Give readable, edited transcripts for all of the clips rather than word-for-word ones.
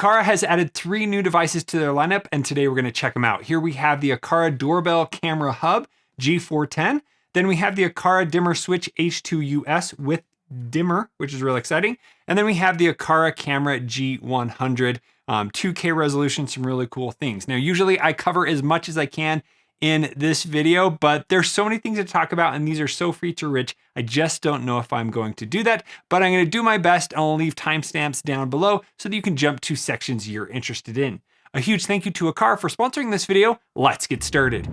Aqara has added 3 new devices to their lineup, and today we're going to check them out. Here we have the Aqara Doorbell Camera Hub G410. Then we have the Aqara Dimmer Switch H2US with dimmer, which is really exciting. And then we have the Aqara Camera G100, 2K resolution, some really cool things. Now, usually I cover as much as I can in this video, but there's so many things to talk about and these are so feature rich, I just don't know if I'm going to do that, but I'm going to do my best. I'll leave timestamps down below so that you can jump to sections you're interested in. A huge thank you to Aqara for sponsoring this video. Let's get started.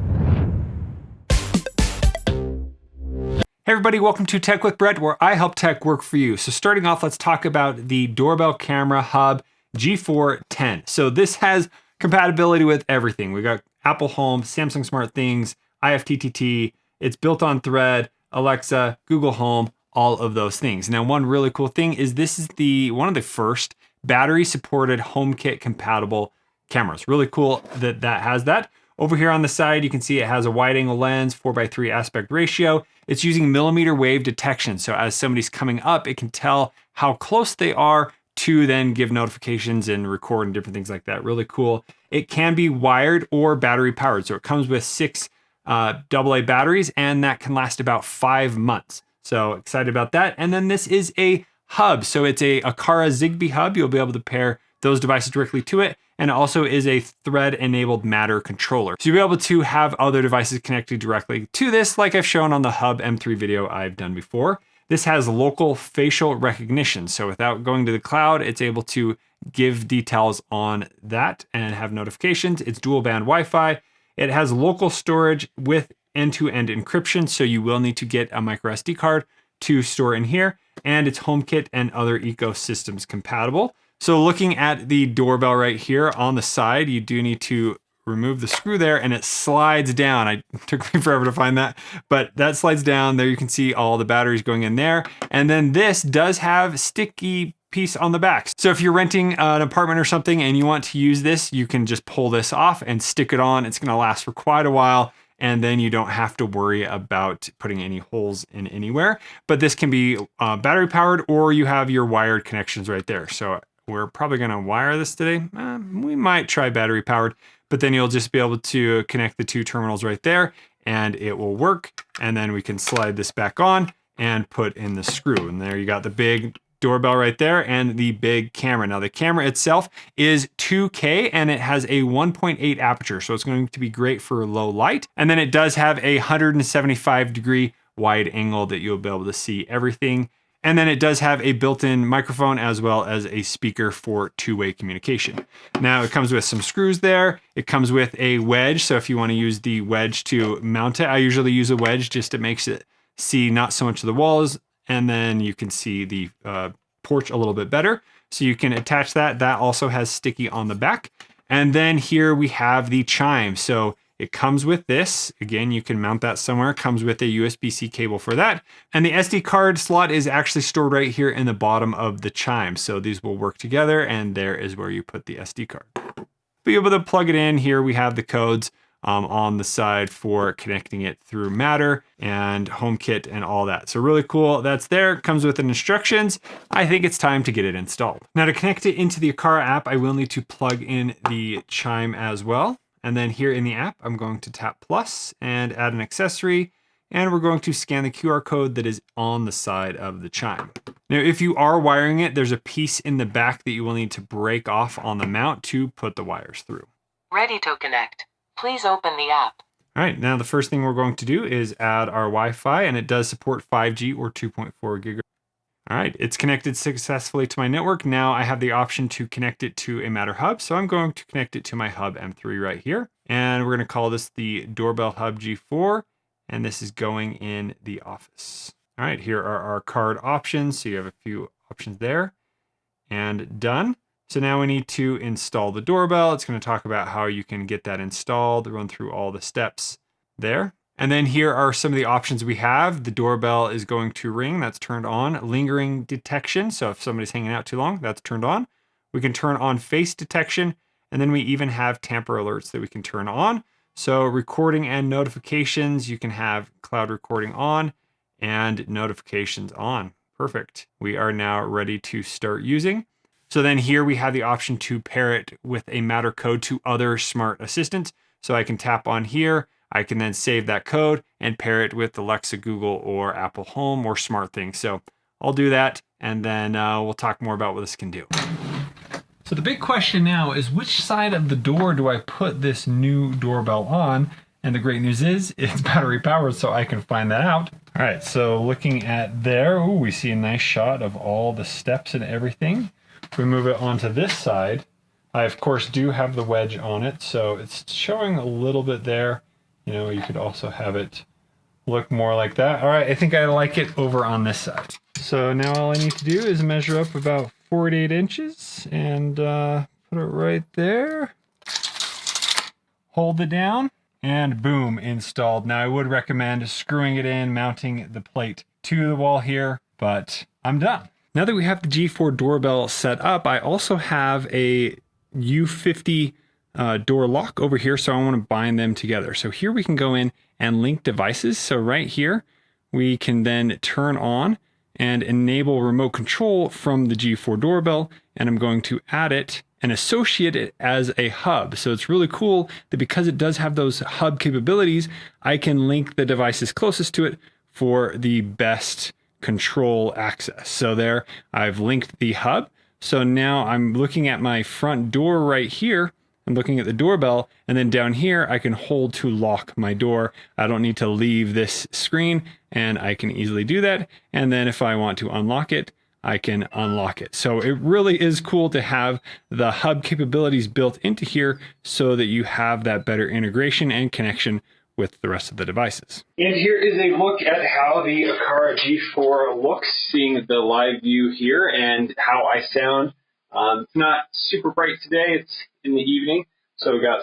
Hey everybody, welcome to Tech with Brett, where I help tech work for you. So starting off, let's talk about the Doorbell Camera Hub G410. So this has compatibility with everything. We got Apple Home, Samsung Smart Things, IFTTT, it's built on Thread, Alexa, Google Home, all of those things. Now, one really cool thing is this is one of the first battery supported HomeKit compatible cameras. Really cool that has that. Over here on the side, you can see it has a wide angle lens, 4:3 aspect ratio. It's using mmWave detection. So as somebody's coming up, it can tell how close they are to then give notifications and record and different things like that. Really cool. It can be wired or battery powered. So it comes with 6 AA batteries and that can last about 5 months. So excited about that. And then this is a hub. So it's a Aqara Zigbee hub. You'll be able to pair those devices directly to it. And it also is a thread enabled Matter controller. So you'll be able to have other devices connected directly to this, like I've shown on the Hub M3 video I've done before. This has local facial recognition. So without going to the cloud, it's able to give details on that and have notifications. It's dual band Wi-Fi. It has local storage with end-to-end encryption. So you will need to get a micro SD card to store in here. And it's HomeKit and other ecosystems compatible. So looking at the doorbell right here on the side, you do need to remove the screw there and it slides down. It took me forever to find that, but that slides down. There you can see all the batteries going in there. And then this does have sticky piece on the back. So if you're renting an apartment or something and you want to use this, you can just pull this off and stick it on. It's going to last for quite a while. And then you don't have to worry about putting any holes in anywhere. But this can be battery powered or you have your wired connections right there. So we're probably going to wire this today. We might try battery powered, but then you'll just be able to connect the 2 terminals right there and it will work. And then we can slide this back on and put in the screw. And there you got the big doorbell right there and the big camera. Now the camera itself is 2K and it has a 1.8 aperture. So it's going to be great for low light. And then it does have a 175-degree wide angle that you'll be able to see everything. And then it does have a built-in microphone as well as a speaker for 2-way communication. Now it comes with some screws there. It comes with a wedge. So if you want to use the wedge to mount it, I usually use a wedge just to makes it see not so much of the walls. And then you can see the porch a little bit better. So you can attach that. That also has sticky on the back. And then here we have the chime. So it comes with this. Again, you can mount that somewhere. It comes with a USB-C cable for that. And the SD card slot is actually stored right here in the bottom of the chime. So these will work together and there is where you put the SD card. Be able to plug it in. Here we have the codes on the side for connecting it through Matter and HomeKit and all that. So really cool. That's there. It comes with instructions. I think it's time to get it installed. Now to connect it into the Aqara app, I will need to plug in the chime as well. And then here in the app, I'm going to tap plus and add an accessory. And we're going to scan the QR code that is on the side of the chime. Now, if you are wiring it, there's a piece in the back that you will need to break off on the mount to put the wires through. Ready to connect. Please open the app. All right, now the first thing we're going to do is add our Wi-Fi, and it does support 5G or 2.4 gigahertz. All right, it's connected successfully to my network. Now I have the option to connect it to a Matter hub. So I'm going to connect it to my Hub M3 right here. And we're going to call this the Doorbell Hub G4. And this is going in the office. All right, here are our card options. So you have a few options there. And done. So now we need to install the doorbell. It's going to talk about how you can get that installed, run through all the steps there. And then here are some of the options we have. The doorbell is going to ring, that's turned on. Lingering detection, so if somebody's hanging out too long, that's turned on. We can turn on face detection, and then we even have tamper alerts that we can turn on. So recording and notifications, you can have cloud recording on and notifications on. Perfect. We are now ready to start using. So then here we have the option to pair it with a Matter code to other smart assistants. So I can tap on here. I can then save that code and pair it with Alexa, Google, or Apple Home or SmartThings. So I'll do that, and then we'll talk more about what this can do. So the big question now is, which side of the door do I put this new doorbell on? And the great news is it's battery powered, so I can find that out. All right, so looking at there, ooh, we see a nice shot of all the steps and everything. If we move it onto this side, I of course do have the wedge on it, so it's showing a little bit there. You know, you could also have it look more like that. All right, I think I like it over on this side. So now all I need to do is measure up about 48 inches and put it right there. Hold it down and boom, installed. Now I would recommend screwing it in, mounting the plate to the wall here, but I'm done. Now that we have the G4 doorbell set up, I also have a U50 door lock over here, so I want to bind them together. So here we can go in and link devices. So right here, we can then turn on and enable remote control from the G4 doorbell, and I'm going to add it and associate it as a hub. So it's really cool that because it does have those hub capabilities, I can link the devices closest to it for the best control access. So there, I've linked the hub. So now I'm looking at my front door right here. I'm looking at the doorbell, and then down here, I can hold to lock my door. I don't need to leave this screen, and I can easily do that. And then if I want to unlock it, I can unlock it. So it really is cool to have the hub capabilities built into here so that you have that better integration and connection with the rest of the devices. And here is a look at how the Aqara G4 looks, seeing the live view here and how I sound. It's not super bright today, it's in the evening, so we got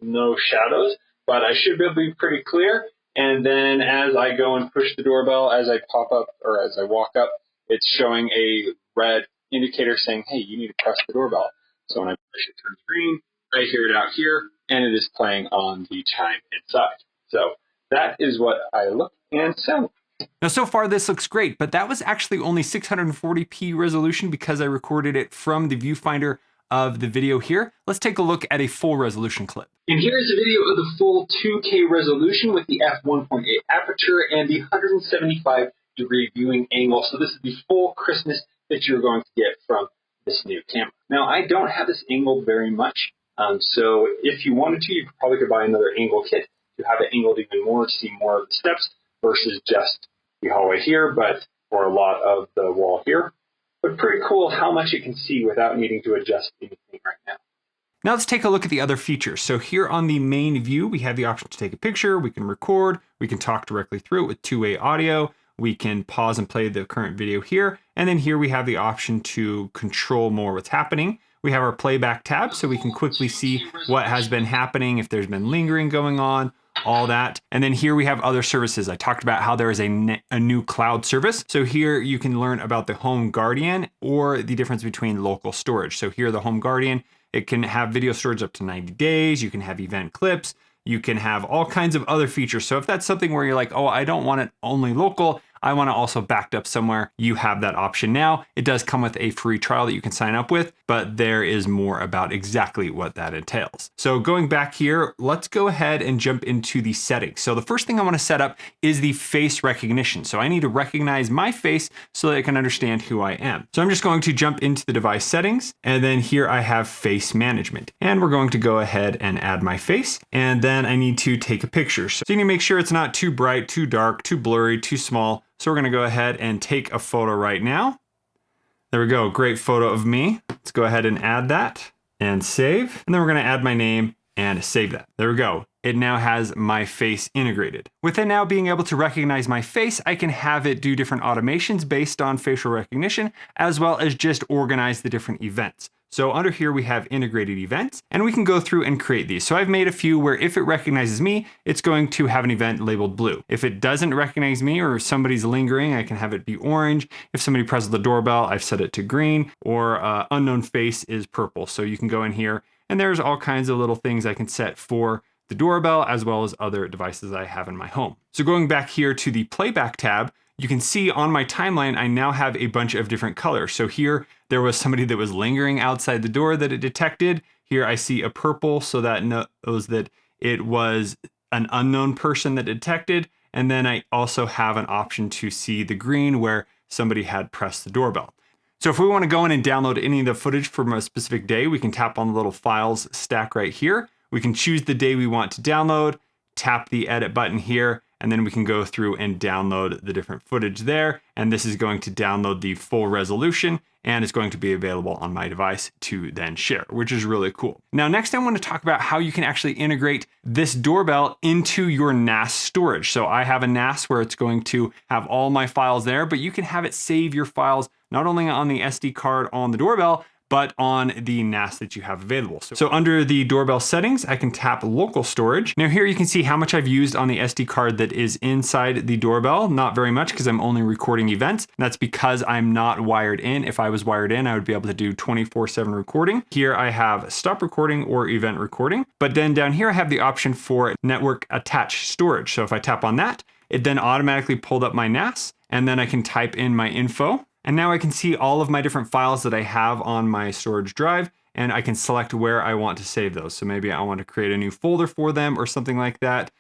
no shadows, but I should be able to be pretty clear. And then as I go and push the doorbell, as I pop up or as I walk up, it's showing a red indicator saying, hey, you need to press the doorbell. So when I push it, turns green, I hear it out here, and it is playing on the chime inside. So that is what I look and sound. Now, so far this looks great, but that was actually only 640p resolution because I recorded it from the viewfinder of the video here. Let's take a look at a full resolution clip. And here's a video of the full 2K resolution with the f1.8 aperture and the 175-degree viewing angle. So this is the full crispness that you're going to get from this new camera. Now, I don't have this angled very much, so if you wanted to, you probably could buy another angle kit to have it angled even more to see more of the steps versus just the hallway here, or a lot of the wall here. But pretty cool how much it can see without needing to adjust anything right now. Now let's take a look at the other features. So here on the main view, we have the option to take a picture, we can record, we can talk directly through it with two-way audio, we can pause and play the current video here, and then here we have the option to control more what's happening. We have our playback tab, so we can quickly see what has been happening, if there's been lingering going on, all that. And then here we have other services. I talked about how there is a new cloud service. So here you can learn about the Home Guardian or the difference between local storage. So here the Home Guardian, it can have video storage up to 90 days. You can have event clips. You can have all kinds of other features. So if that's something where you're like, oh, I don't want it only local, I want to also backed up somewhere, you have that option now. It does come with a free trial that you can sign up with, but there is more about exactly what that entails. So going back here, let's go ahead and jump into the settings. So the first thing I want to set up is the face recognition. So I need to recognize my face so that I can understand who I am. So I'm just going to jump into the device settings, and then here I have face management. And we're going to go ahead and add my face, and then I need to take a picture. So you need to make sure it's not too bright, too dark, too blurry, too small. So we're going to go ahead and take a photo right now. There we go. Great photo of me. Let's go ahead and add that and save. And then we're going to add my name and save that. There we go. It now has my face integrated. With it now being able to recognize my face, I can have it do different automations based on facial recognition, as well as just organize the different events. So under here, we have integrated events, and we can go through and create these. So I've made a few where if it recognizes me, it's going to have an event labeled blue. If it doesn't recognize me or somebody's lingering, I can have it be orange. If somebody presses the doorbell, I've set it to green, or unknown face is purple. So you can go in here, and there's all kinds of little things I can set for the doorbell, as well as other devices I have in my home. So going back here to the playback tab, you can see on my timeline, I now have a bunch of different colors. So here, there was somebody that was lingering outside the door that it detected. Here I see a purple, so that knows that it was an unknown person that detected. And then I also have an option to see the green where somebody had pressed the doorbell. So if we want to go in and download any of the footage from a specific day, we can tap on the little files stack right here. We can choose the day we want to download, tap the edit button here, and then we can go through and download the different footage there. And this is going to download the full resolution, and it's going to be available on my device to then share, which is really cool. Now, next I want to talk about how you can actually integrate this doorbell into your NAS storage. So I have a NAS where it's going to have all my files there, but you can have it save your files not only on the SD card on the doorbell, but on the NAS that you have available. So under the doorbell settings, I can tap local storage. Now here you can see how much I've used on the SD card that is inside the doorbell. Not very much because I'm only recording events. That's because I'm not wired in. If I was wired in, I would be able to do 24/7 recording. Here I have stop recording or event recording. But then down here I have the option for network attached storage. So if I tap on that, it then automatically pulled up my NAS, and then I can type in my info. And now I can see all of my different files that I have on my storage drive, and I can select where I want to save those. So maybe I want to create a new folder for them or something like that.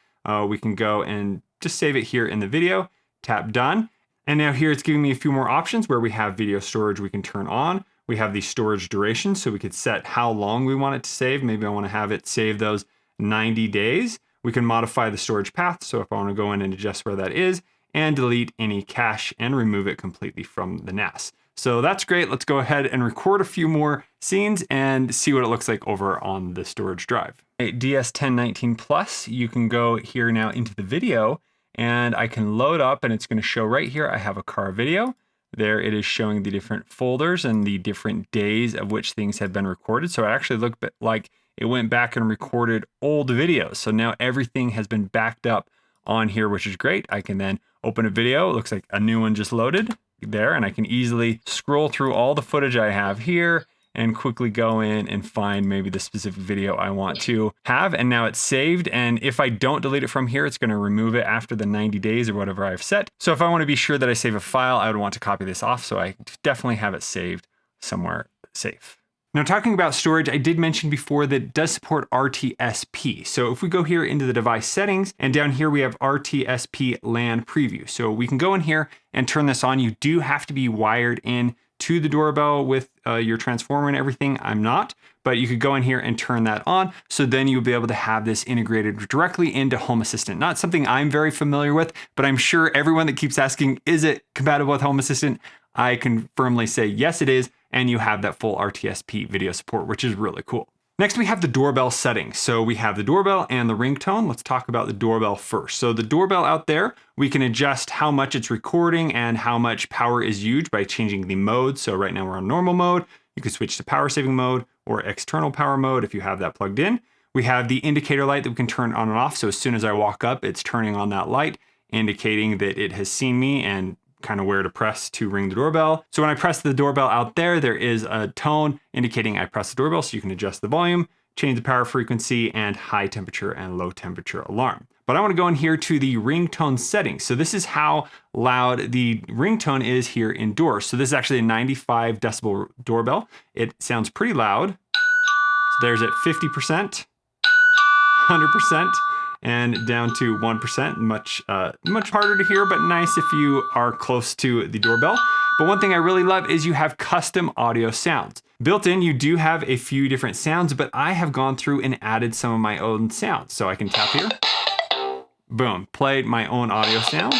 We can go and just save it here in the video, tap done. And now here it's giving me a few more options where we have video storage we can turn on. We have the storage duration, so we could set how long we want it to save. Maybe I want to have it save those 90 days. We can modify the storage path. So if I want to go in and adjust where that is, and delete any cache and remove it completely from the NAS. So that's great. Let's go ahead and record a few more scenes and see what it looks like over on the storage drive. DS1019 Plus, you can go here now into the video, and I can load up, and it's going to show right here. I have Aqara video. There it is showing the different folders and the different days of which things have been recorded. So it actually looked like it went back and recorded old videos. So now everything has been backed up on here, which is great. I can then open a video. It looks like a new one just loaded there, and I can easily scroll through all the footage I have here and quickly go in and find maybe the specific video I want to have. And now it's saved. And if I don't delete it from here, it's going to remove it after the 90 days or whatever I've set. So if I want to be sure that I save a file, I would want to copy this off. So I definitely have it saved somewhere safe. Now, talking about storage, I did mention before that it does support RTSP. So if we go here into the device settings, and down here we have RTSP LAN preview. So we can go in here and turn this on. You do have to be wired in to the doorbell with your transformer and everything. I'm not, but you could go in here and turn that on. So then you'll be able to have this integrated directly into Home Assistant. Not something I'm very familiar with, but I'm sure everyone that keeps asking, is it compatible with Home Assistant? I can firmly say, yes, it is. And you have that full RTSP video support, which is really cool. Next, we have the doorbell settings. So we have the doorbell and the ringtone. Let's talk about the doorbell first. So the doorbell out there, we can adjust how much it's recording and how much power is used by changing the mode. So right now we're on normal mode. You can switch to power saving mode or external power mode if you have that plugged in. We have the indicator light that we can turn on and off. So as soon as I walk up, it's turning on that light, indicating that it has seen me and kind of where to press to ring the doorbell. So when I press the doorbell out there, there is a tone indicating I press the doorbell, so you can adjust the volume, change the power frequency, and high temperature and low temperature alarm. But I want to go in here to the ringtone settings. So this is how loud the ringtone is here indoors. So this is actually a 95 decibel doorbell. It sounds pretty loud. So there's at 50%, 100%. And down to 1%, much harder to hear, but nice if you are close to the doorbell. But one thing I really love is you have custom audio sounds. Built in, you do have a few different sounds, but I have gone through and added some of my own sounds. So I can tap here, boom, play my own audio sound.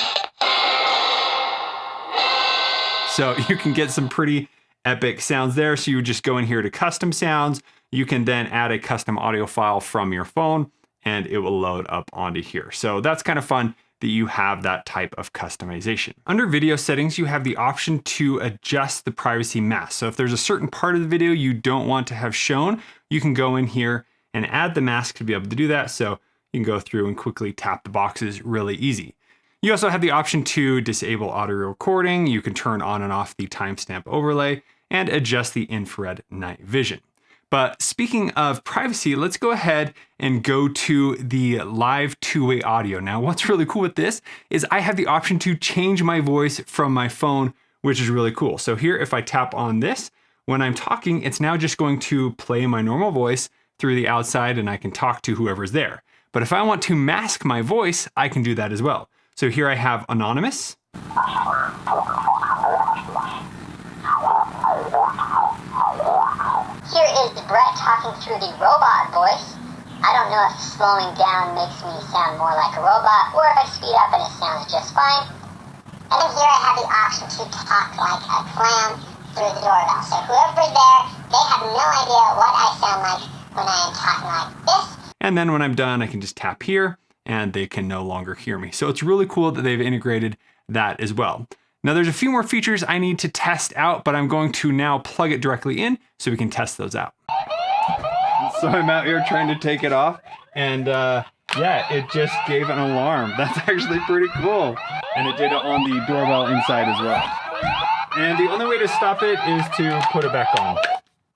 So you can get some pretty epic sounds there. So you just go in here to custom sounds. You can then add a custom audio file from your phone, and it will load up onto here. So that's kind of fun that you have that type of customization. Under video settings, you have the option to adjust the privacy mask. So if there's a certain part of the video you don't want to have shown, you can go in here and add the mask to be able to do that. So you can go through and quickly tap the boxes really easy. You also have the option to disable audio recording. You can turn on and off the timestamp overlay and adjust the infrared night vision. But speaking of privacy, let's go ahead and go to the live two-way audio. Now, what's really cool with this is I have the option to change my voice from my phone, which is really cool. So here, if I tap on this, when I'm talking, it's now just going to play my normal voice through the outside and I can talk to whoever's there. But if I want to mask my voice, I can do that as well. So here I have anonymous. Here is Brett talking through the robot voice. I don't know if slowing down makes me sound more like a robot or if I speed up and it sounds just fine. And then here I have the option to talk like a clown through the doorbell. So whoever's there, they have no idea what I sound like when I am talking like this. And then when I'm done, I can just tap here and they can no longer hear me. So it's really cool that they've integrated that as well. Now there's a few more features I need to test out, but I'm going to now plug it directly in so we can test those out. So I'm out here trying to take it off and yeah, it just gave an alarm. That's actually pretty cool. And it did it on the doorbell inside as well. And the only way to stop it is to put it back on.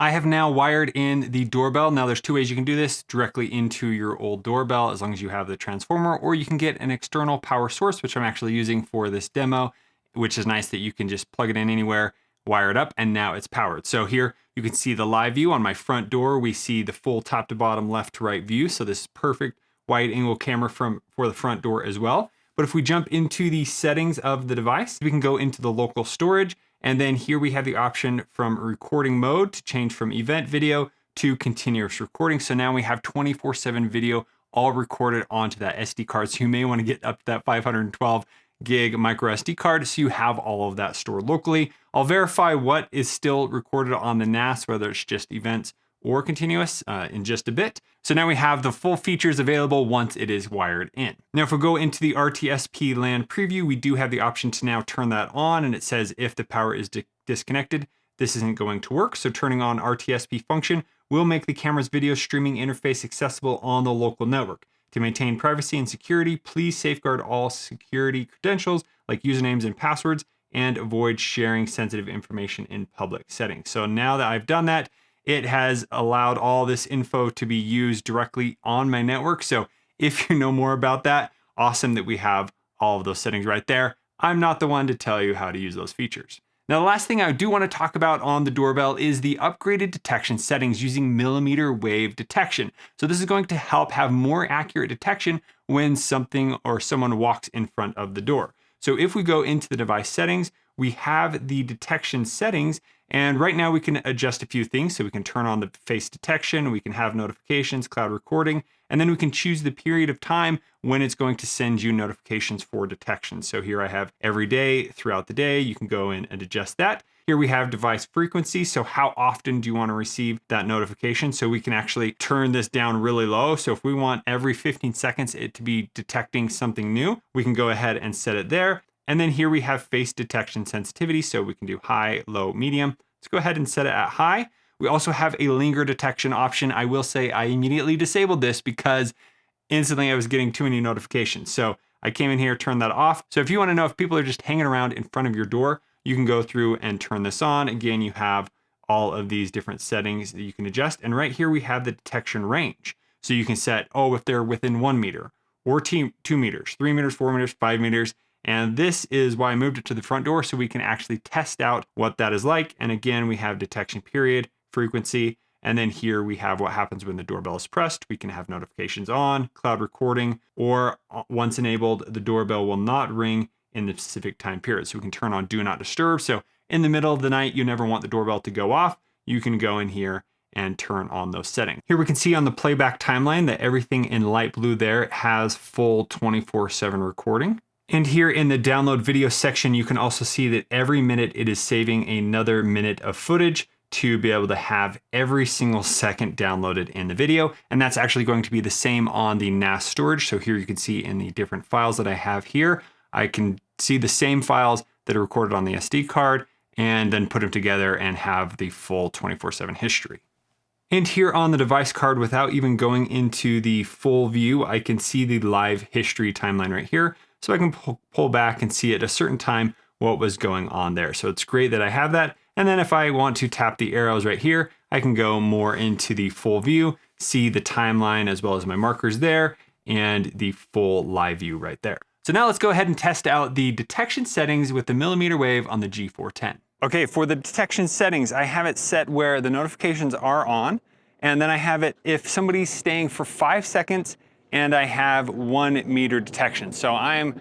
I have now wired in the doorbell. Now there's two ways you can do this: directly into your old doorbell, as long as you have the transformer, or you can get an external power source, which I'm actually using for this demo, which is nice that you can just plug it in anywhere, wire it up, and now it's powered. So here you can see the live view on my front door. We see the full top to bottom, left to right view. So this is perfect wide angle camera for the front door as well. But if we jump into the settings of the device, we can go into the local storage. And then here we have the option from recording mode to change from event video to continuous recording. So now we have 24/7 video all recorded onto that SD card. So you may want to get up to that 512 gig micro SD card so you have all of that stored locally. I'll verify what is still recorded on the NAS, whether it's just events or continuous, in just a bit. So now we have the full features available once it is wired in. Now, if we go into the RTSP LAN preview, we do have the option to now turn that on, and it says if the power is disconnected, this isn't going to work. So turning on RTSP function will make the camera's video streaming interface accessible on the local network. To maintain privacy and security, please safeguard all security credentials like usernames and passwords and avoid sharing sensitive information in public settings. So now that I've done that, it has allowed all this info to be used directly on my network. So if you know more about that, awesome that we have all of those settings right there. I'm not the one to tell you how to use those features. Now, the last thing I do want to talk about on the doorbell is the upgraded detection settings using mmWave detection. So this is going to help have more accurate detection when something or someone walks in front of the door. So if we go into the device settings, we have the detection settings, and right now we can adjust a few things. So we can turn on the face detection, we can have notifications, cloud recording, and then we can choose the period of time when it's going to send you notifications for detection. So here I have every day throughout the day. You can go in and adjust that. Here we have device frequency. So how often do you want to receive that notification? So we can actually turn this down really low. So if we want every 15 seconds it to be detecting something new, we can go ahead and set it there. And then here we have face detection sensitivity. So we can do high, low, medium. Let's go ahead and set it at high. We also have a linger detection option. I will say I immediately disabled this because instantly I was getting too many notifications. So I came in here, turned that off. So if you want to know if people are just hanging around in front of your door, you can go through and turn this on. Again, you have all of these different settings that you can adjust. And right here we have the detection range. So you can set, if they're within 1 meter or 2 meters, 3 meters, 4 meters, 5 meters. And this is why I moved it to the front door so we can actually test out what that is like. And again, we have detection period, frequency, and then here we have what happens when the doorbell is pressed. We can have notifications on, cloud recording, or once enabled, the doorbell will not ring in the specific time period. So we can turn on do not disturb. So in the middle of the night, you never want the doorbell to go off. You can go in here and turn on those settings. Here we can see on the playback timeline that everything in light blue there has full 24/7 recording. And here in the download video section, you can also see that every minute it is saving another minute of footage to be able to have every single second downloaded in the video. And that's actually going to be the same on the NAS storage. So here you can see in the different files that I have here, I can see the same files that are recorded on the SD card and then put them together and have the full 24/7 history. And here on the device card, without even going into the full view, I can see the live history timeline right here. So I can pull back and see at a certain time what was going on there. So it's great that I have that. And then if I want to tap the arrows right here, I can go more into the full view, see the timeline as well as my markers there, and the full live view right there. So now let's go ahead and test out the detection settings with the mmWave on the G410. Okay, for the detection settings, I have it set where the notifications are on, and then I have it if somebody's staying for 5 seconds, and I have 1 meter detection. So I am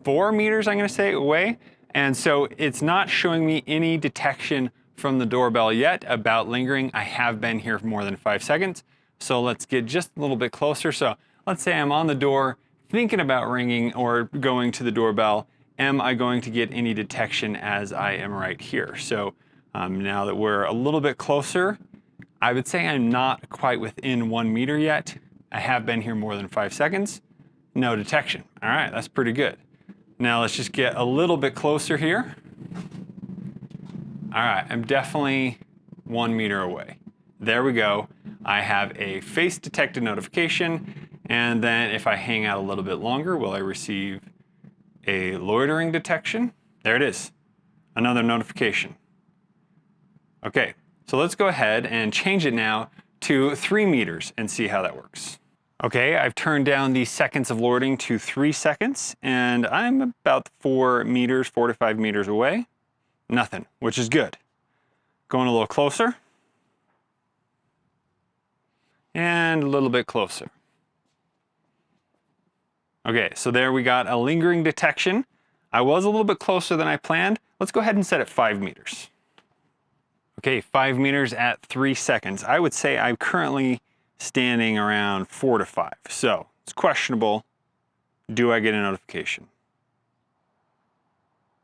4 meters, I'm gonna say, away, and so it's not showing me any detection from the doorbell yet about lingering. I have been here for more than 5 seconds, so let's get just a little bit closer. So let's say I'm on the door, thinking about ringing or going to the doorbell. Am I going to get any detection as I am right here? So now that we're a little bit closer, I would say I'm not quite within 1 meter yet. I have been here more than 5 seconds. No detection. All right, that's pretty good. Now let's just get a little bit closer here. All right, I'm definitely 1 meter away. There we go. I have a face detected notification, and then if I hang out a little bit longer, will I receive a loitering detection? There it is, another notification. Okay, so let's go ahead and change it now to 3 meters and see how that works. Okay, I've turned down the seconds of loitering to 3 seconds, and I'm about 4 meters, 4 to 5 meters away. Nothing, which is good. Going a little closer. And a little bit closer. Okay, so there we got a lingering detection. I was a little bit closer than I planned. Let's go ahead and set it 5 meters. Okay, 5 meters at 3 seconds. I would say I'm currently standing around 4 to 5. So it's questionable. Do I get a notification?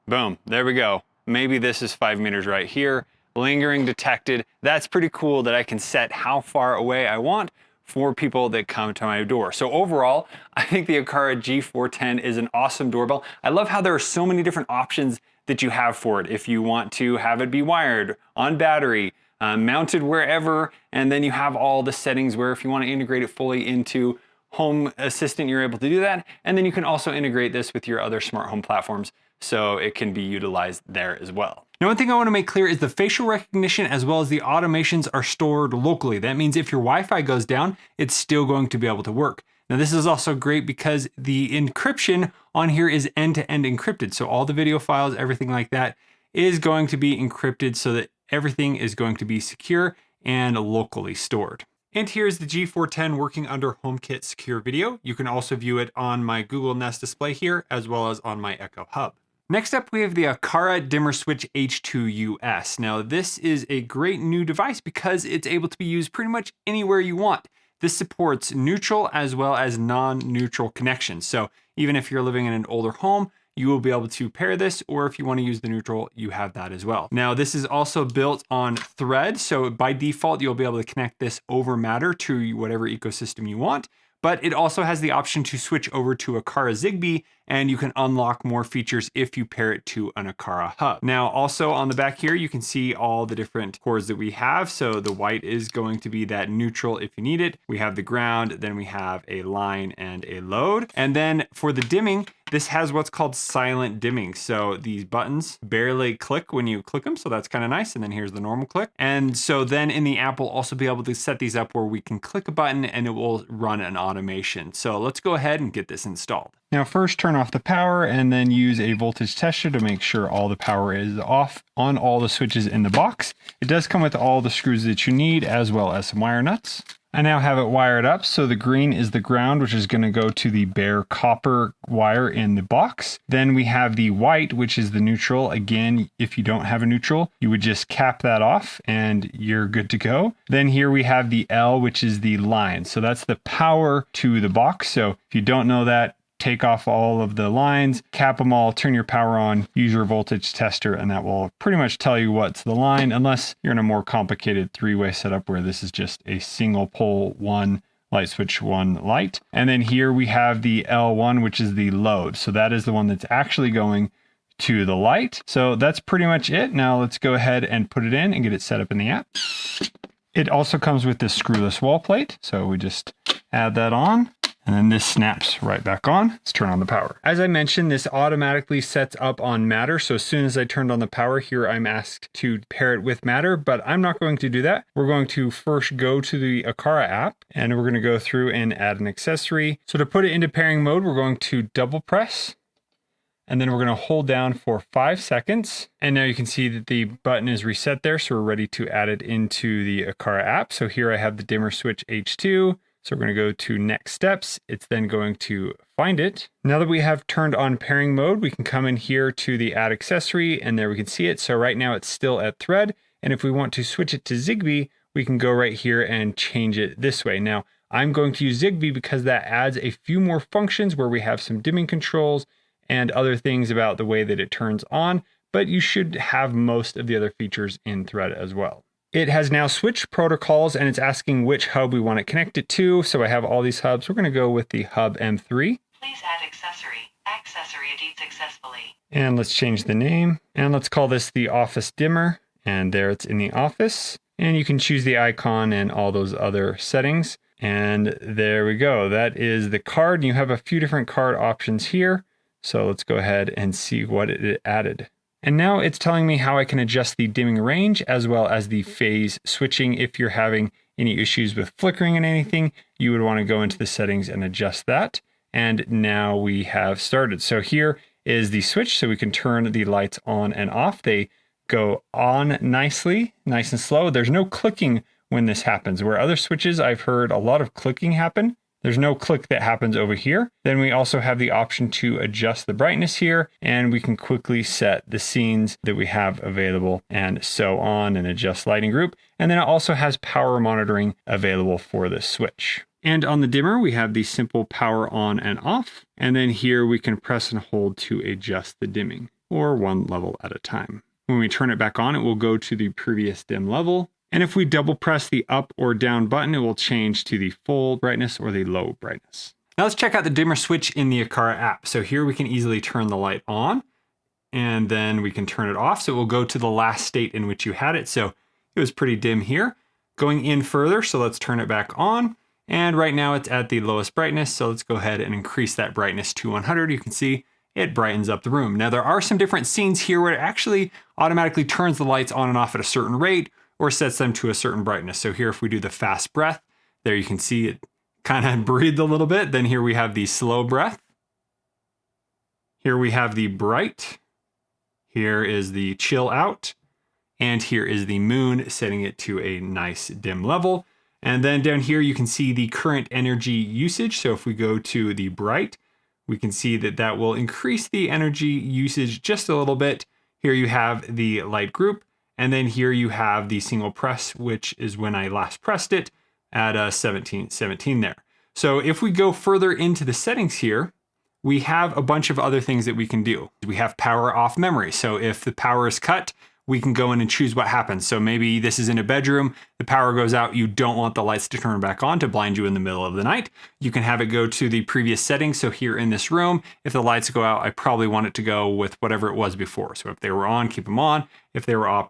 Boom, there we go. Maybe this is 5 meters right here. Lingering detected. That's pretty cool that I can set how far away I want for people that come to my door. So overall, I think the Aqara G410 is an awesome doorbell. I love how there are so many different options that you have for it. If you want to have it be wired, on battery, mounted wherever, and then you have all the settings where if you want to integrate it fully into Home Assistant, you're able to do that. And then you can also integrate this with your other smart home platforms, so it can be utilized there as well. Now, one thing I want to make clear is the facial recognition as well as the automations are stored locally. That means if your Wi-Fi goes down, it's still going to be able to work. Now, this is also great because the encryption on here is end-to-end encrypted. So all the video files, everything like that is going to be encrypted so that everything is going to be secure and locally stored. And here's the G410 working under HomeKit Secure Video. You can also view it on my Google Nest display here, as well as on my Echo Hub. Next up, we have the Aqara Dimmer Switch H2US. Now, this is a great new device because it's able to be used pretty much anywhere you want. This supports neutral as well as non-neutral connections. So even if you're living in an older home, you will be able to pair this, or if you want to use the neutral, you have that as well. Now, this is also built on Thread, so by default, you'll be able to connect this over Matter to whatever ecosystem you want, but it also has the option to switch over to Aqara Zigbee, and you can unlock more features if you pair it to an Aqara hub. Now, also on the back here, you can see all the different cords that we have. So the white is going to be that neutral if you need it. We have the ground, then we have a line and a load. And then for the dimming, this has what's called silent dimming. So these buttons barely click when you click them. So that's kind of nice. And then here's the normal click. And so then in the app, we'll also be able to set these up where we can click a button and it will run an automation. So let's go ahead and get this installed. Now first turn off the power and then use a voltage tester to make sure all the power is off on all the switches in the box. It does come with all the screws that you need as well as some wire nuts. I now have it wired up, so the green is the ground, which is going to go to the bare copper wire in the box. Then we have the white, which is the neutral. Again, if you don't have a neutral, you would just cap that off and you're good to go. Then here we have the L, which is the line. So that's the power to the box. So if you don't know that, take off all of the lines, cap them all, turn your power on, use your voltage tester, and that will pretty much tell you what's the line, unless you're in a more complicated three-way setup where this is just a single pole, one light switch, one light. And then here we have the L1, which is the load. So that is the one that's actually going to the light. So that's pretty much it. Now let's go ahead and put it in and get it set up in the app. It also comes with this screwless wall plate. So we just add that on. And then this snaps right back on. Let's turn on the power. As I mentioned, this automatically sets up on Matter. So as soon as I turned on the power here, I'm asked to pair it with Matter, but I'm not going to do that. We're going to first go to the Aqara app and we're going to go through and add an accessory. So to put it into pairing mode, we're going to double press And then we're going to hold down for 5 seconds. And now you can see that the button is reset there. So we're ready to add it into the Aqara app. So here I have the dimmer switch H2. So we're going to go to next steps. It's then going to find it. Now that we have turned on pairing mode, we can come in here to the add accessory and there we can see it. So right now it's still at thread. And if we want to switch it to Zigbee, we can go right here and change it this way. Now I'm going to use Zigbee because that adds a few more functions where we have some dimming controls and other things about the way that it turns on, but you should have most of the other features in thread as well. It has now switched protocols and it's asking which hub we want to connect it to. So I have all these hubs. We're going to go with the hub M3. Please add accessory. Accessory added successfully. And let's change the name. And let's call this the office dimmer. And there it's in the office. And you can choose the icon and all those other settings. And there we go. That is the card. And you have a few different card options here. So let's go ahead and see what it added. And now it's telling me how I can adjust the dimming range as well as the phase switching. If you're having any issues with flickering and anything, you would want to go into the settings and adjust that. And now we have started. So here is the switch. So we can turn the lights on and off. They go on nicely, nice and slow. There's no clicking when this happens. Where other switches, I've heard a lot of clicking happen. There's no click that happens over here. Then we also have the option to adjust the brightness here, and we can quickly set the scenes that we have available and so on, and adjust lighting group. And then it also has power monitoring available for this switch. And on the dimmer, we have the simple power on and off. And then here we can press and hold to adjust the dimming, or one level at a time. When we turn it back on, it will go to the previous dim level. And if we double press the up or down button, it will change to the full brightness or the low brightness. Now let's check out the dimmer switch in the Aqara app. So here we can easily turn the light on and then we can turn it off. So it will go to the last state in which you had it. So it was pretty dim here. Going in further, so let's turn it back on. And right now it's at the lowest brightness. So let's go ahead and increase that brightness to 100. You can see it brightens up the room. Now there are some different scenes here where it actually automatically turns the lights on and off at a certain rate, or sets them to a certain brightness. So here, if we do the fast breath, there you can see it kind of breathed a little bit. Then here we have the slow breath. Here we have the bright. Here is the chill out. And here is the moon, setting it to a nice dim level. And then down here, you can see the current energy usage. So if we go to the bright, we can see that that will increase the energy usage just a little bit. Here you have the light group. And then here you have the single press, which is when I last pressed it at 17 there. So if we go further into the settings here, we have a bunch of other things that we can do. We have power off memory. So if the power is cut, we can go in and choose what happens. So maybe this is in a bedroom, the power goes out, you don't want the lights to turn back on to blind you in the middle of the night. You can have it go to the previous settings. So here in this room, if the lights go out, I probably want it to go with whatever it was before. So if they were on, keep them on. If they were off,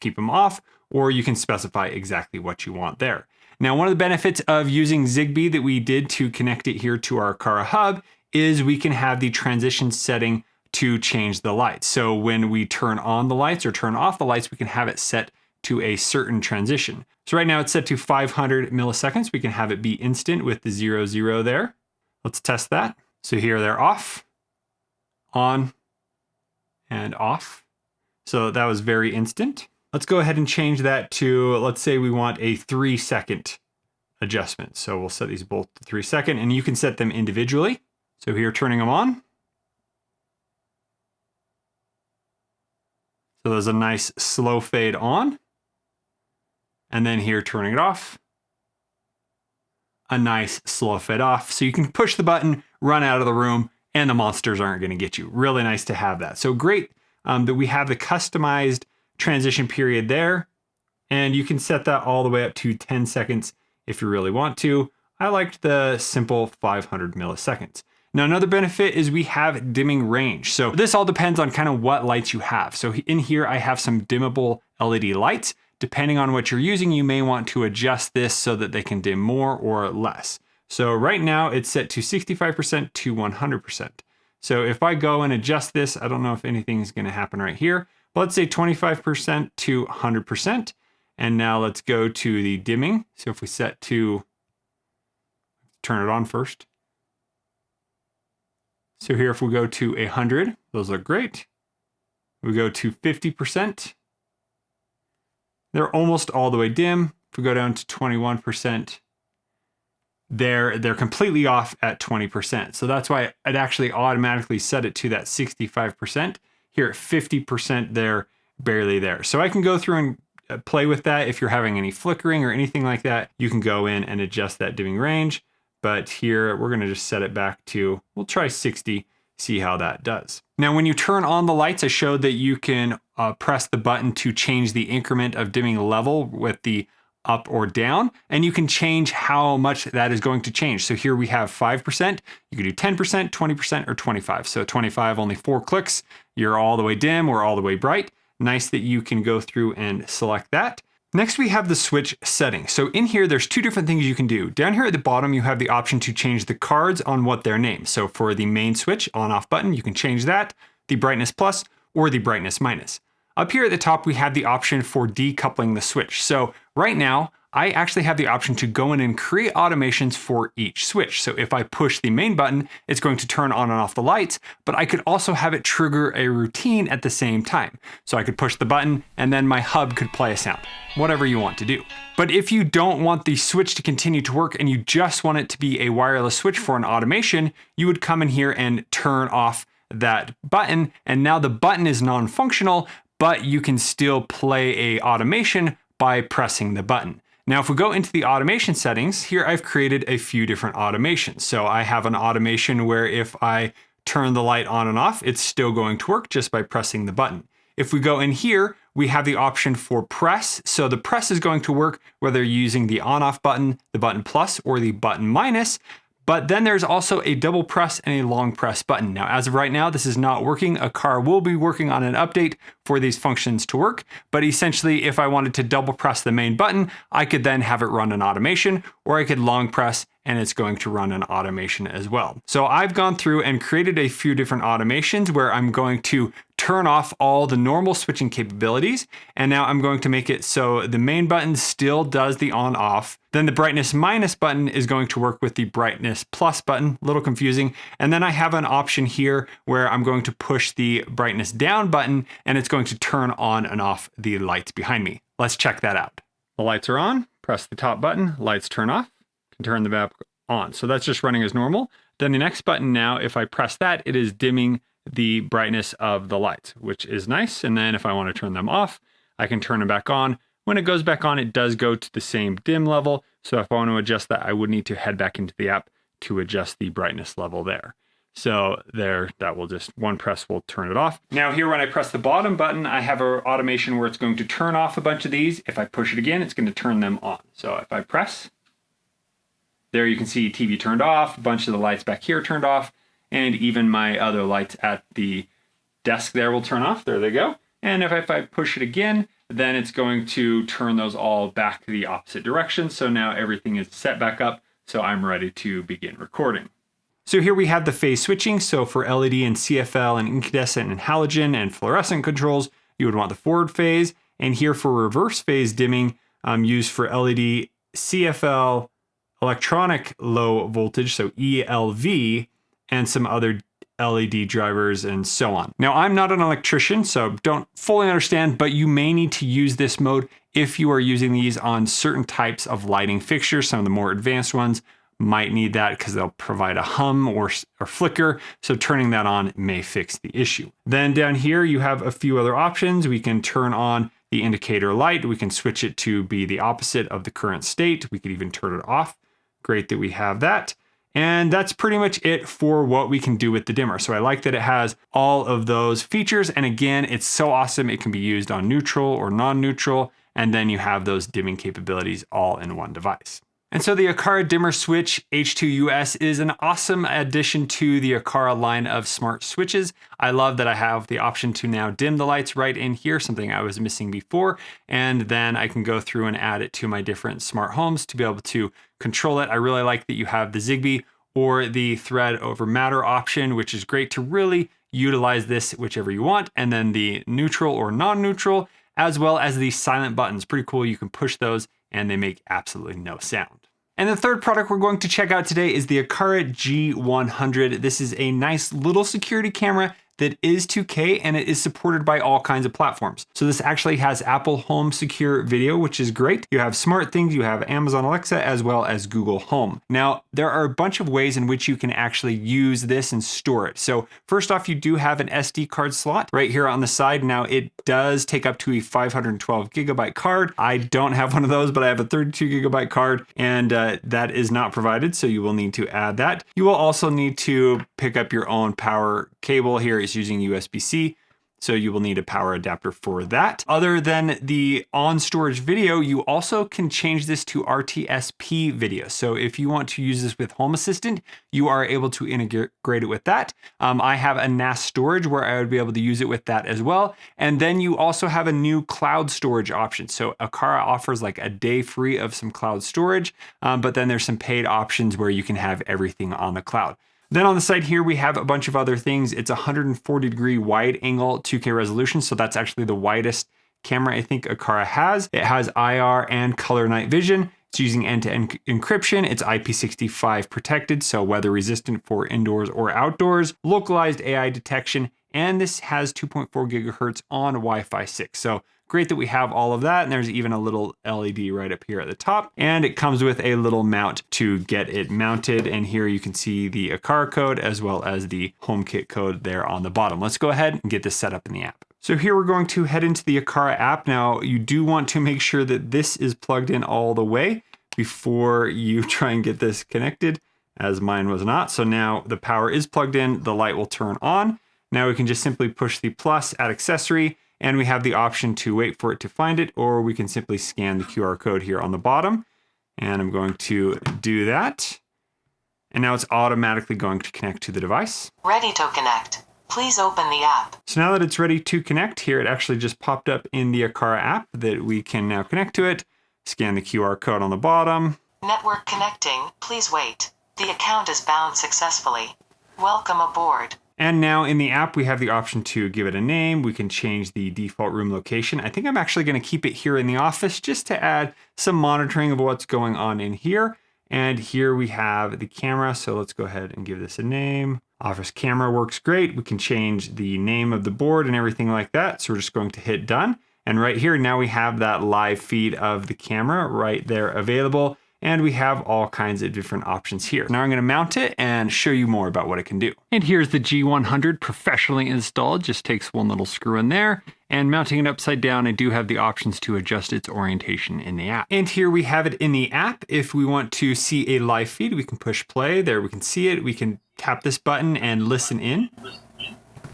keep them off, or you can specify exactly what you want there. Now, one of the benefits of using Zigbee that we did to connect it here to our Aqara hub is we can have the transition setting to change the lights. So when we turn on the lights or turn off the lights, we can have it set to a certain transition. So right now it's set to 500 milliseconds. We can have it be instant with the 00 there. Let's test that. So here they're off, on, and off. So that was very instant. Let's go ahead and change that to, let's say we want a 3-second adjustment. So we'll set these both to 3 seconds, and you can set them individually. So here, turning them on. So there's a nice slow fade on. And then here, turning it off. A nice slow fade off. So you can push the button, run out of the room, and the monsters aren't going to get you. Really nice to have that. So great that we have the customized transition period there. And you can set that all the way up to 10 seconds if you really want to. I liked the simple 500 milliseconds. Now, another benefit is we have dimming range. So this all depends on kind of what lights you have. So in here, I have some dimmable LED lights. Depending on what you're using, you may want to adjust this so that they can dim more or less. So right now it's set to 65% to 100%. So if I go and adjust this, I don't know if anything's going to happen right here, but let's say 25% to 100%. And now let's go to the dimming. So if we set to, turn it on first. So here, if we go to 100, those look great. We go to 50%. They're almost all the way dim. If we go down to 21%, they're completely off at 20%. So that's why I'd actually automatically set it to that 65%. Here at 50%, they're barely there. So I can go through and play with that. If you're having any flickering or anything like that, you can go in and adjust that dimming range. But here we're going to just set it back to, we'll try 60, see how that does. Now, when you turn on the lights, I showed that you can press the button to change the increment of dimming level with the up or down, and you can change how much that is going to change. So here we have 5%, you can do 10%, 20%, or 25. So 25, only 4 clicks, you're all the way dim or all the way bright. Nice that you can go through and select that. Next, we have the switch settings. So in here, there's 2 different things you can do. Down here at the bottom, you have the option to change the cards on what they're named. So for the main switch on-off button, you can change that, the brightness plus, or the brightness minus. Up here at the top, we have the option for decoupling the switch. So right now, I actually have the option to go in and create automations for each switch. So if I push the main button, it's going to turn on and off the lights, but I could also have it trigger a routine at the same time. So I could push the button and then my hub could play a sound, whatever you want to do. But if you don't want the switch to continue to work and you just want it to be a wireless switch for an automation, you would come in here and turn off that button. And now the button is non-functional, but you can still play a automation by pressing the button. Now, if we go into the automation settings, here I've created a few different automations. So I have an automation where if I turn the light on and off, it's still going to work just by pressing the button. If we go in here, we have the option for press. So the press is going to work whether you're using the on-off button, the button plus, or the button minus. But then there's also a double press and a long press button. Now, as of right now, this is not working. Aqara will be working on an update for these functions to work. But essentially, if I wanted to double press the main button, I could then have it run an automation, or I could long press and it's going to run an automation as well. So I've gone through and created a few different automations where I'm going to turn off all the normal switching capabilities. And now I'm going to make it so the main button still does the on off. Then the brightness minus button is going to work with the brightness plus button, a little confusing. And then I have an option here where I'm going to push the brightness down button and it's going to turn on and off the lights behind me. Let's check that out. The lights are on, press the top button, lights turn off, can turn them back on. So that's just running as normal. Then the next button now, if I press that, it is dimming the brightness of the lights, which is nice. And then if I want to turn them off, I can turn them back on. When it goes back on, it does go to the same dim level. So if I want to adjust that, I would need to head back into the app to adjust the brightness level there. So there, that will just, one press will turn it off. Now here, when I press the bottom button, I have an automation where it's going to turn off a bunch of these. If I push it again, it's going to turn them on. So if I press, there you can see TV turned off, a bunch of the lights back here turned off, and even my other lights at the desk there will turn off. There they go. And if I push it again, then it's going to turn those all back to the opposite direction. So now everything is set back up. So I'm ready to begin recording. So here we have the phase switching. So for LED and CFL and incandescent and halogen and fluorescent controls, you would want the forward phase. And here for reverse phase dimming, used for LED, CFL, electronic low voltage, so ELV, and some other LED drivers and so on. Now, I'm not an electrician, so don't fully understand, but you may need to use this mode if you are using these on certain types of lighting fixtures. Some of the more advanced ones might need that because they'll provide a hum or flicker. So turning that on may fix the issue. Then down here, you have a few other options. We can turn on the indicator light. We can switch it to be the opposite of the current state. We could even turn it off. Great that we have that. And that's pretty much it for what we can do with the dimmer. So I like that it has all of those features. And again, it's so awesome. It can be used on neutral or non-neutral. And then you have those dimming capabilities all in one device. And so the Aqara Dimmer Switch H2US is an awesome addition to the Aqara line of smart switches. I love that I have the option to now dim the lights right in here, something I was missing before. And then I can go through and add it to my different smart homes to be able to control it. I really like that you have the Zigbee or the thread over matter option, which is great to really utilize this whichever you want. And then the neutral or non-neutral, as well as the silent buttons. Pretty cool. You can push those and they make absolutely no sound. And the third product we're going to check out today is the Aqara G100. This is a nice little security camera that is 2K and it is supported by all kinds of platforms. So this actually has Apple Home Secure Video, which is great. You have SmartThings, you have Amazon Alexa, as well as Google Home. Now, there are a bunch of ways in which you can actually use this and store it. So first off, you do have an SD card slot right here on the side. Now it does take up to a 512 gigabyte card. I don't have one of those, but I have a 32 gigabyte card and that is not provided. So you will need to add that. You will also need to pick up your own power cable. Here is using USB-C. So you will need a power adapter for that. Other than the on-storage video, you also can change this to RTSP video. So if you want to use this with Home Assistant, you are able to integrate it with that. I have a NAS storage where I would be able to use it with that as well. And then you also have a new cloud storage option. So Aqara offers like a day free of some cloud storage, but then there's some paid options where you can have everything on the cloud. Then on the side here, we have a bunch of other things. It's 140-degree wide angle 2K resolution. So that's actually the widest camera I think Aqara has. It has IR and color night vision. It's using end-to-end encryption. It's IP65 protected, so weather resistant for indoors or outdoors. Localized AI detection, and this has 2.4 gigahertz on Wi-Fi 6. So great that we have all of that. And there's even a little LED right up here at the top. And it comes with a little mount to get it mounted. And here you can see the Aqara code as well as the HomeKit code there on the bottom. Let's go ahead and get this set up in the app. So here we're going to head into the Aqara app. Now you do want to make sure that this is plugged in all the way before you try and get this connected, as mine was not. So now the power is plugged in, the light will turn on. Now we can just simply push the plus, add accessory, and we have the option to wait for it to find it, or we can simply scan the QR code here on the bottom. And I'm going to do that. And now it's automatically going to connect to the device. Ready to connect. Please open the app. So now that it's ready to connect here, it actually just popped up in the Aqara app that we can now connect to it. Scan the QR code on the bottom. Network connecting. Please wait. The account is bound successfully. Welcome aboard. And now in the app, we have the option to give it a name. We can change the default room location. I think I'm actually going to keep it here in the office just to add some monitoring of what's going on in here. And here we have the camera. So let's go ahead and give this a name. Office camera works great. We can change the name of the board and everything like that. So we're just going to hit done. And right here, now we have that live feed of the camera right there available. And we have all kinds of different options here. Now I'm going to mount it and show you more about what it can do. And here's the G100 professionally installed. Just takes one little screw in there. And mounting it upside down, I do have the options to adjust its orientation in the app. And here we have it in the app. If we want to see a live feed, we can push play. There we can see it. We can tap this button and listen in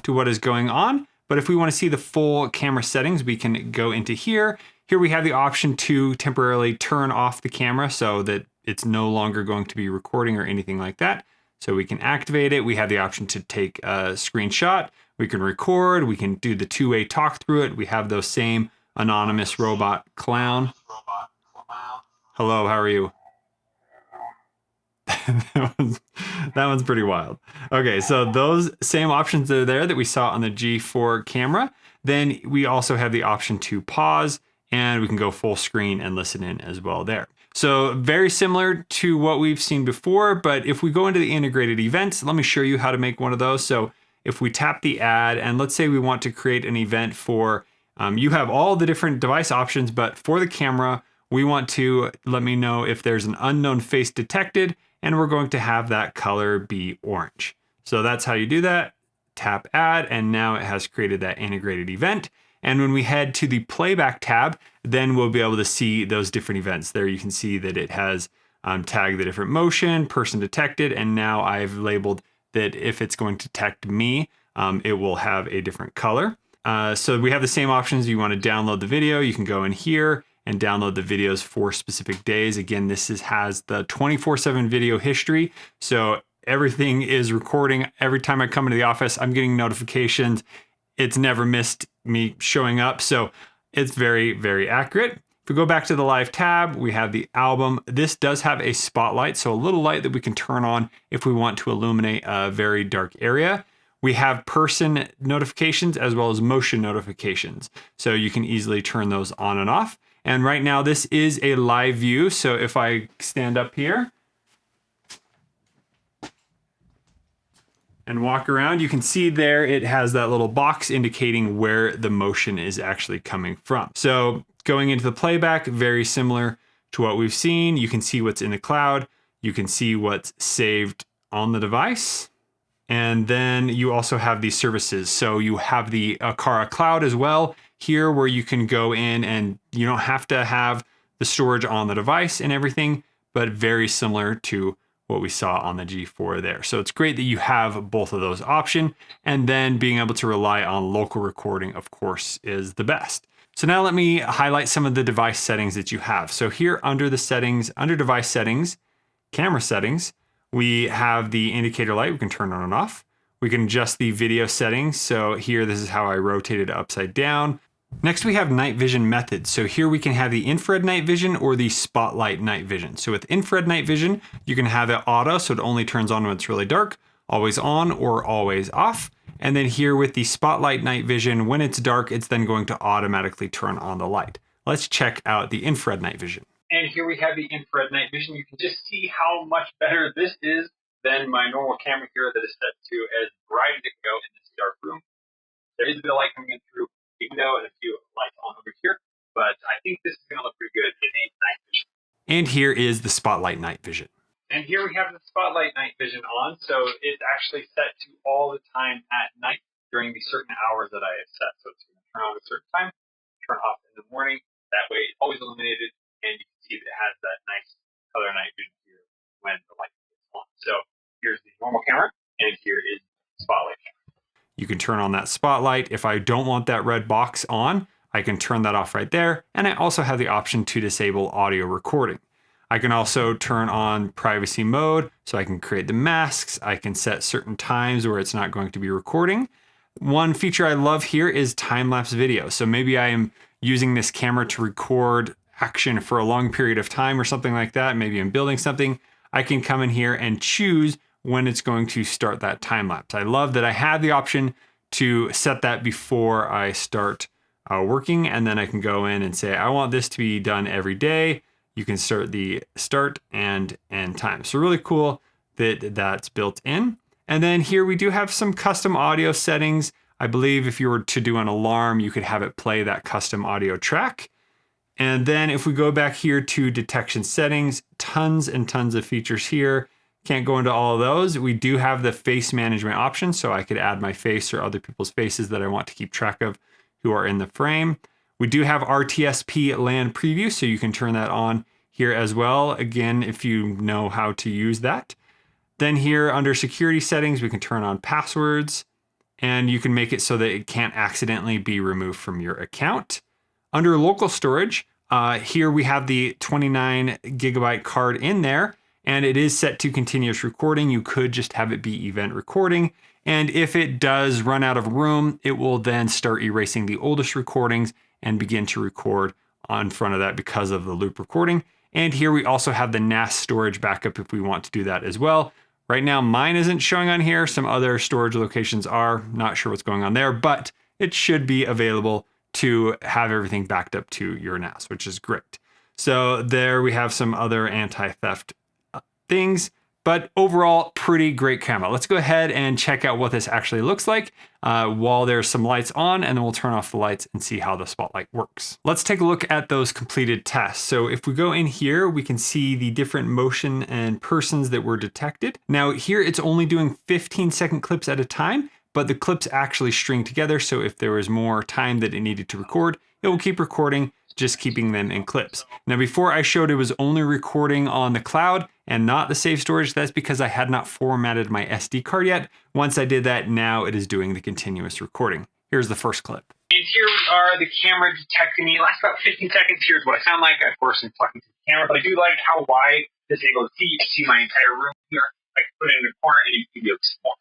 to what is going on. But if we want to see the full camera settings, we can go into here. Here we have the option to temporarily turn off the camera so that it's no longer going to be recording or anything like that. So we can activate it. We have the option to take a screenshot. We can record. We can do the two-way talk through it. We have those same anonymous robot clown. Hello, how are you? that one's pretty wild. Okay, so those same options are there that we saw on the G4 camera. Then we also have the option to pause, and we can go full screen and listen in as well there. So very similar to what we've seen before, but if we go into the integrated events, let me show you how to make one of those. So if we tap the add, and let's say we want to create an event for, you have all the different device options, but for the camera, we want to let me know if there's an unknown face detected, and we're going to have that color be orange. So that's how you do that. Tap add, and now it has created that integrated event. And when we head to the playback tab, then we'll be able to see those different events. There you can see that it has tagged the different motion, person detected, and now I've labeled that if it's going to detect me, it will have a different color. So we have the same options. You want to download the video, you can go in here and download the videos for specific days. Again, this has the 24/7 video history. So everything is recording. Every time I come into the office, I'm getting notifications. It's never missed me showing up. So it's very, very accurate. If we go back to the live tab, we have the album. This does have a spotlight, so a little light that we can turn on if we want to illuminate a very dark area. We have person notifications as well as motion notifications. So you can easily turn those on and off. And right now this is a live view. So if I stand up here and walk around, you can see there it has that little box indicating where the motion is actually coming from. So going into the playback, very similar to what we've seen. You can see what's in the cloud. You can see what's saved on the device. And then you also have these services. So you have the Aqara Cloud as well here, where you can go in and you don't have to have the storage on the device and everything, but very similar to what we saw on the G4 there. So it's great that you have both of those options, and then being able to rely on local recording, of course, is the best. So now let me highlight some of the device settings that you have. So here under the settings, under device settings, camera settings, we have the indicator light. We can turn on and off. We can adjust the video settings. So here, this is how I rotate it upside down. Next, we have night vision methods. So here we can have the infrared night vision or the spotlight night vision. So with infrared night vision, you can have it auto, so it only turns on when it's really dark, always on or always off. And then here with the spotlight night vision, when it's dark, it's then going to automatically turn on the light. Let's check out the infrared night vision. And here we have the infrared night vision. You can just see how much better this is than my normal camera here that is set to as bright as it can go in this dark room. There is a bit of light coming in through the window and a few lights on over here, but I think this is going to look pretty good in a night vision. And here is the spotlight night vision. And here we have the spotlight night vision on, so it's actually set to all the time at night during the certain hours that I have set. So it's going to turn on at a certain time, turn off in the morning. That way it's always illuminated, and you can see that it has that nice color night vision here when the light is on. So here's the normal camera, and here is the spotlight camera. You can turn on that spotlight. If I don't want that red box on, I can turn that off right there. And I also have the option to disable audio recording. I can also turn on privacy mode, so I can create the masks. I can set certain times where it's not going to be recording. One feature I love here is time-lapse video. So maybe I am using this camera to record action for a long period of time or something like that. Maybe I'm building something. I can come in here and choose when it's going to start that time lapse. I love that I have the option to set that before I start working, and then I can go in and say, I want this to be done every day. You can start the start and end time. So really cool that that's built in. And then here we do have some custom audio settings. I believe if you were to do an alarm, you could have it play that custom audio track. And then if we go back here to detection settings, tons and tons of features here. Can't go into all of those. We do have the face management option, so I could add my face or other people's faces that I want to keep track of who are in the frame. We do have RTSP LAN preview, so you can turn that on here as well. Again, if you know how to use that. Then here under security settings, we can turn on passwords, and you can make it so that it can't accidentally be removed from your account. Under local storage, here we have the 29 gigabyte card in there, and it is set to continuous recording. You could just have it be event recording. And if it does run out of room, it will then start erasing the oldest recordings and begin to record on front of that because of the loop recording. And here we also have the NAS storage backup if we want to do that as well. Right now, mine isn't showing on here. Some other storage locations are. Not sure what's going on there, but it should be available to have everything backed up to your NAS, which is great. So there we have some other anti-theft things, but overall, pretty great camera. Let's go ahead and check out what this actually looks like while there's some lights on, and then we'll turn off the lights and see how the spotlight works. Let's take a look at those completed tests. So if we go in here, we can see the different motion and persons that were detected. Now here, it's only doing 15-second clips at a time, but the clips actually string together. So if there was more time that it needed to record, it will keep recording, just keeping them in clips. Now, before I showed it was only recording on the cloud and not the save storage. That's because I had not formatted my SD card yet. Once I did that, now it is doing the continuous recording. Here's the first clip. And here we are, the camera detecting me. It lasts about 15 seconds. Here's what I sound like. Of course, I'm talking to the camera, but I do like how wide this is able to see. You can see my entire room here. I can put it in a corner and you can be able to see more.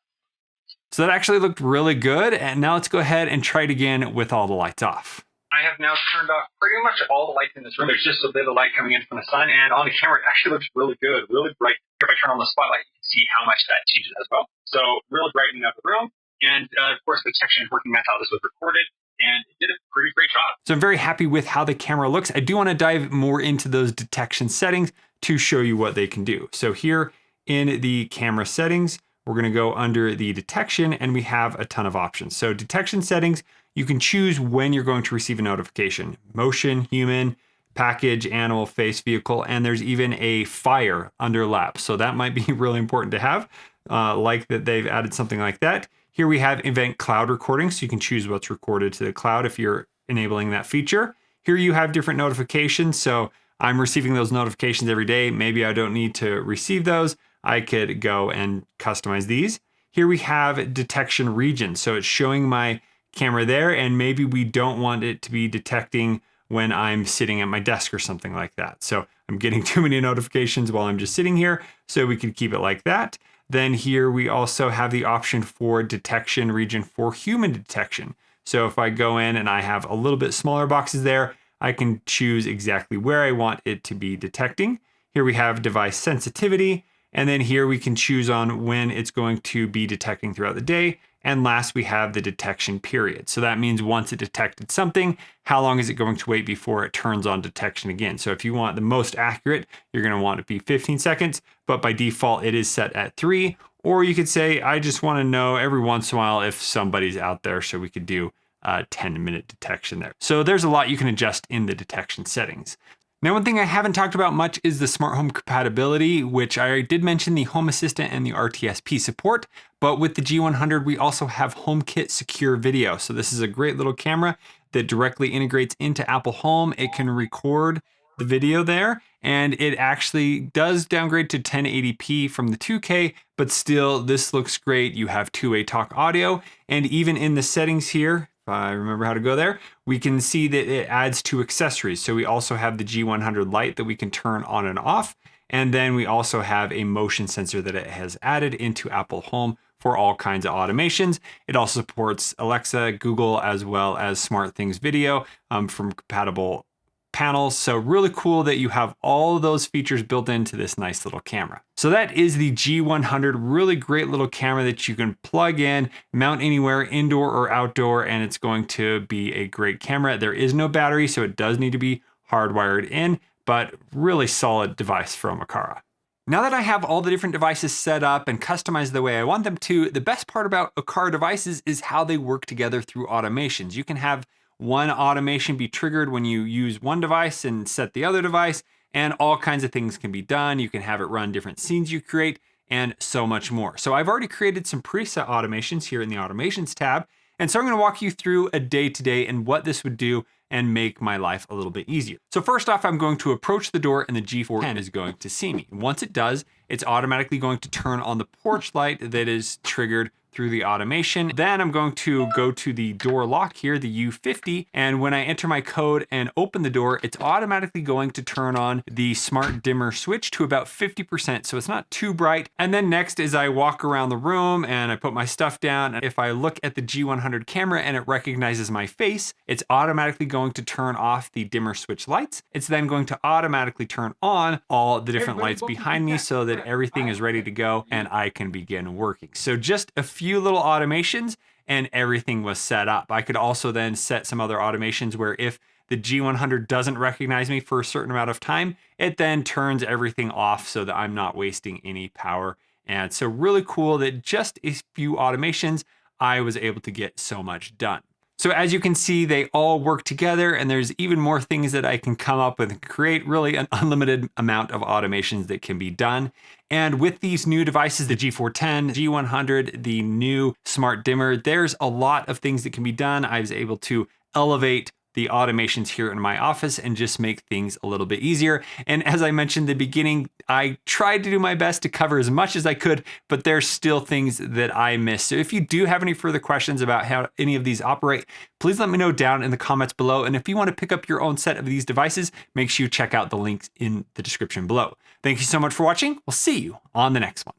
So that actually looked really good. And now let's go ahead and try it again with all the lights off. I have now turned off pretty much all the lights in this room. There's just a bit of light coming in from the sun, and on the camera, it actually looks really good, really bright. If I turn on the spotlight, you can see how much that changes as well. So really brightening up the room. And of course, the detection is working. That's how this was recorded. and it did a pretty great job. So I'm very happy with how the camera looks. I do want to dive more into those detection settings to show you what they can do. So here in the camera settings, we're going to go under the detection and we have a ton of options. So detection settings, you can choose when you're going to receive a notification: motion, human, package, animal, face, vehicle, and there's even a fire under lap. So that might be really important to have, like that they've added something like that. Here we have event cloud recording, so you can choose what's recorded to the cloud if you're enabling that feature. Here you have different notifications. So I'm receiving those notifications every day. Maybe I don't need to receive those. I could go and customize these. Here we have detection region. So it's showing my camera there, and maybe we don't want it to be detecting when I'm sitting at my desk or something like that. So I'm getting too many notifications while I'm just sitting here, so we could keep it like that. Then here we also have the option for detection region for human detection. So if I go in and I have a little bit smaller boxes there, I can choose exactly where I want it to be detecting. Here we have device sensitivity, and then here we can choose on when it's going to be detecting throughout the day. And last, we have the detection period. So that means once it detected something, how long is it going to wait before it turns on detection again? So if you want the most accurate, you're going to want it to be 15 seconds, but by default, it is set at 3. Or you could say, I just want to know every once in a while if somebody's out there, so we could do a 10-minute detection there. So there's a lot you can adjust in the detection settings. Now, one thing I haven't talked about much is the smart home compatibility, which I did mention the Home Assistant and the RTSP support, but with the G100, we also have HomeKit secure video. So this is a great little camera that directly integrates into Apple Home. It can record the video there, and it actually does downgrade to 1080p from the 2K, but still this looks great. You have two-way talk audio, and even in the settings here, if I remember how to go there, we can see that it adds two accessories. So we also have the G100 light that we can turn on and off. And then we also have a motion sensor that it has added into Apple Home for all kinds of automations. It also supports Alexa, Google, as well as SmartThings video from compatible panels. So really cool that you have all of those features built into this nice little camera. So that is the G100, really great little camera that you can plug in, mount anywhere, indoor or outdoor, and it's going to be a great camera. There is no battery, so it does need to be hardwired in, but really solid device from Aqara. Now that I have all the different devices set up and customized the way I want them to, the best part about Aqara Devices is how they work together through automations. You can have one automation be triggered when you use one device and set the other device, and all kinds of things can be done. You can have it run different scenes you create and so much more. So I've already created some preset automations here in the automations tab. And so I'm going to walk you through a day-to-day and what this would do and make my life a little bit easier. So first off, I'm going to approach the door and the G410 is going to see me. And once it does, it's automatically going to turn on the porch light that is triggered through the automation. Then I'm going to go to the door lock here, the U50, and when I enter my code and open the door, it's automatically going to turn on the smart dimmer switch to about 50%, so it's not too bright. And then next is I walk around the room and I put my stuff down, and if I look at the G100 camera and it recognizes my face, it's automatically going to turn off the dimmer switch lights. It's then going to automatically turn on all the different lights behind me so that everything is ready to go and I can begin working. So just a few little automations and everything was set up. I could also then set some other automations where if the G100 doesn't recognize me for a certain amount of time, it then turns everything off so that I'm not wasting any power. And so really cool that just a few automations, I was able to get so much done. So as you can see, they all work together, and there's even more things that I can come up with and create really an unlimited amount of automations that can be done. And with these new devices, the G410, G100, the new smart dimmer, there's a lot of things that can be done. I was able to elevate the automations here in my office and just make things a little bit easier. And as I mentioned in the beginning, I tried to do my best to cover as much as I could, but there's still things that I missed. So if you do have any further questions about how any of these operate, please let me know down in the comments below. And if you want to pick up your own set of these devices, make sure you check out the links in the description below. Thank you so much for watching. We'll see you on the next one.